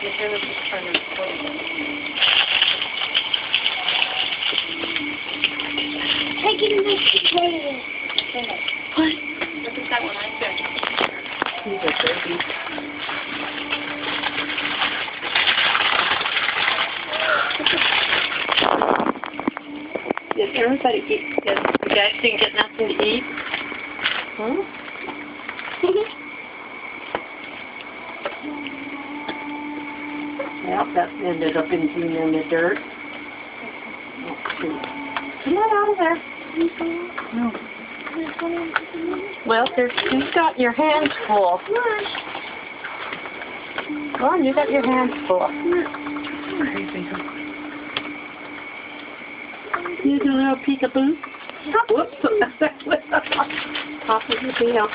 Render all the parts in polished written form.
You're really just trying to explain it. Taking this potato. What? Look at that one right there. He's a baby. Did everybody eat? Did the guys didn't get nothing to eat? Huh? Yep, that ended up in the dirt. Come on out of there. No. Well, you've got your hands full. Come on, you got your hands full. Crazy. You do a little peekaboo? Whoops. Top of the deal.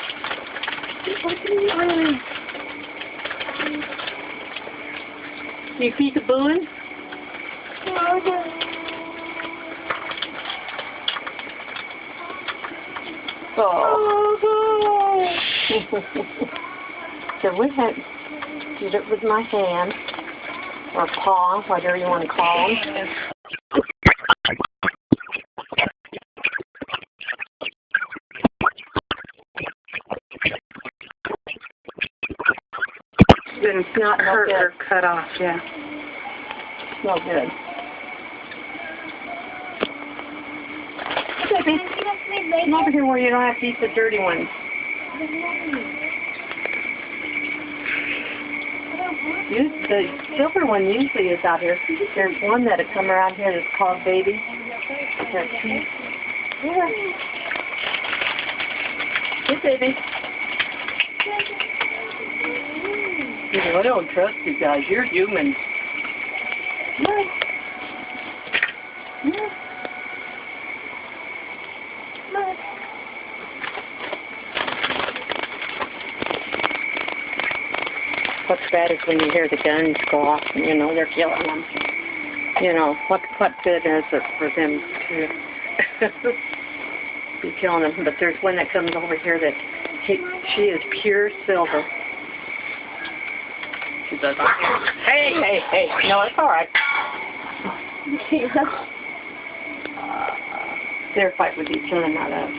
You peekabooing? Oh. So we had did it with my hand or paw, whatever you want to call them. It's not hurt or cut off, yeah. Smell good. Baby, come over here where you don't have to eat the dirty ones. The silver one usually is out here. There's one that'll come around here that's called Baby. There's two. Yeah. Hey, baby. You know, I don't trust you guys. You're human. Yeah. Yeah. What's bad is when you hear the guns go off and, you know, they're killing them. You know, what good is it for them to be killing them? But there's one that comes over here that she is pure silver. She says, hey. No, it's all right. They're fighting with each other now, though.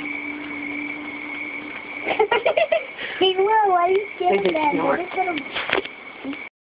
Hey, Will, why are you scared of They just that? snort.